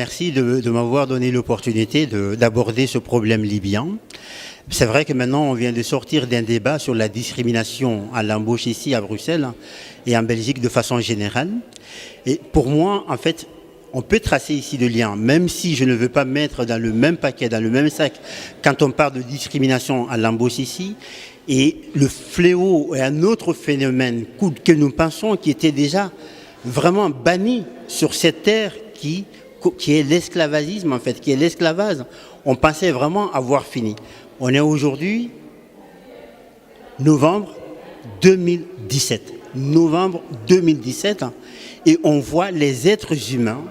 Merci de m'avoir donné l'opportunité d'aborder ce problème libyen. C'est vrai que maintenant, on vient de sortir d'un débat sur la discrimination à l'embauche ici à Bruxelles et en Belgique de façon générale. Et pour moi, en fait, on peut tracer ici de liens, même si je ne veux pas mettre dans le même paquet, dans le même sac, quand on parle de discrimination à l'embauche ici. Et le fléau est un autre phénomène que nous pensons qui était déjà vraiment banni sur cette terre qui est l'esclavagisme, en fait, qui est l'esclavage. On pensait vraiment avoir fini. On est aujourd'hui novembre 2017. Novembre 2017, et on voit les êtres humains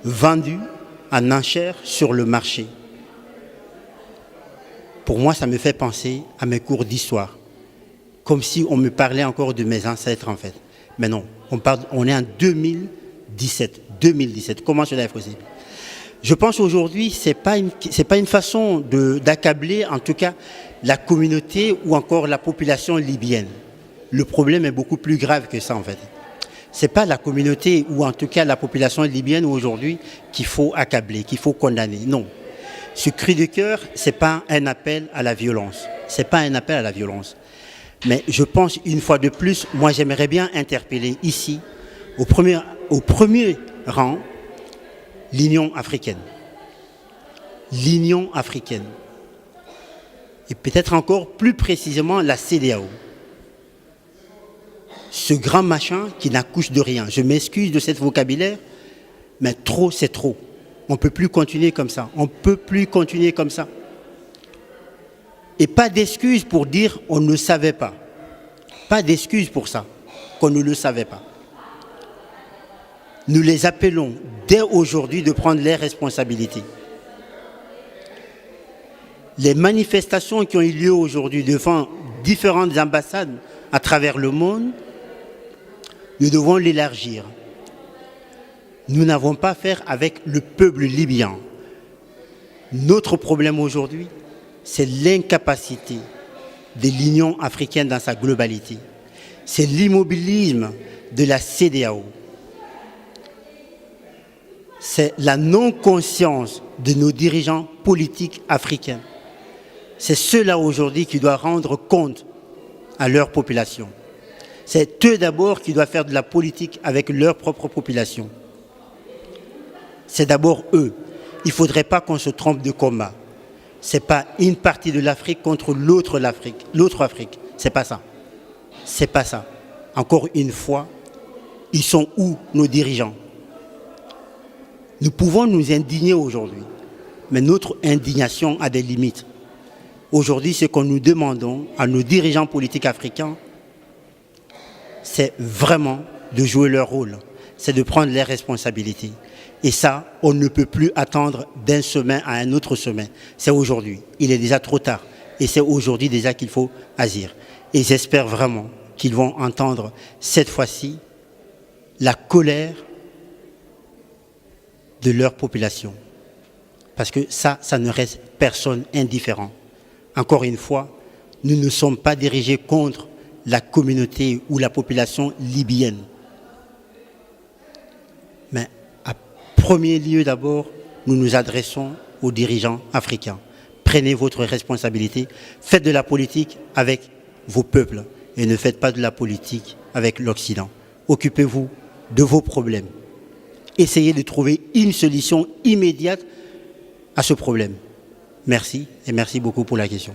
vendus en enchère sur le marché. Pour moi, ça me fait penser à mes cours d'histoire, comme si on me parlait encore de mes ancêtres, en fait. Mais non, on est en 2017. 2017, comment cela est possible? Je pense aujourd'hui, c'est pas une façon d'accabler, en tout cas, la communauté ou encore la population libyenne. Le problème est beaucoup plus grave que ça, en fait. C'est pas la communauté ou en tout cas la population libyenne aujourd'hui qu'il faut accabler, qu'il faut condamner. Non. Ce cri de cœur, c'est pas un appel à la violence. C'est pas un appel à la violence. Mais je pense, une fois de plus, moi j'aimerais bien interpeller ici, au premier rang, l'Union africaine. L'Union africaine. Et peut-être encore plus précisément la CEDEAO. Ce grand machin qui n'accouche de rien. Je m'excuse de cet vocabulaire, mais trop, c'est trop. On ne peut plus continuer comme ça. On ne peut plus continuer comme ça. Et pas d'excuses pour dire on ne savait pas. Pas d'excuses pour ça, qu'on ne le savait pas. Nous les appelons dès aujourd'hui de prendre leurs responsabilités. Les manifestations qui ont eu lieu aujourd'hui devant différentes ambassades à travers le monde, nous devons l'élargir. Nous n'avons pas à faire avec le peuple libyen. Notre problème aujourd'hui, c'est l'incapacité de l'Union africaine dans sa globalité. C'est l'immobilisme de la CEDEAO. C'est la non-conscience de nos dirigeants politiques africains. C'est ceux-là aujourd'hui qui doivent rendre compte à leur population. C'est eux d'abord qui doivent faire de la politique avec leur propre population. C'est d'abord eux. Il ne faudrait pas qu'on se trompe de combat. Ce n'est pas une partie de l'Afrique contre l'autre Afrique. Ce n'est pas ça. C'est pas ça. Encore une fois, ils sont où nos dirigeants? Nous pouvons nous indigner aujourd'hui, mais notre indignation a des limites. Aujourd'hui, ce que nous demandons à nos dirigeants politiques africains, c'est vraiment de jouer leur rôle, c'est de prendre les responsabilités. Et ça, on ne peut plus attendre d'un sommet à un autre sommet. C'est aujourd'hui. Il est déjà trop tard. Et c'est aujourd'hui déjà qu'il faut agir. Et j'espère vraiment qu'ils vont entendre cette fois-ci la colère de leur population. Parce que ça ne reste personne indifférent. Encore une fois, nous ne sommes pas dirigés contre la communauté ou la population libyenne. Mais à premier lieu d'abord, nous nous adressons aux dirigeants africains. Prenez votre responsabilité, faites de la politique avec vos peuples et ne faites pas de la politique avec l'Occident. Occupez-vous de vos problèmes. Essayez de trouver une solution immédiate à ce problème. Merci et merci beaucoup pour la question.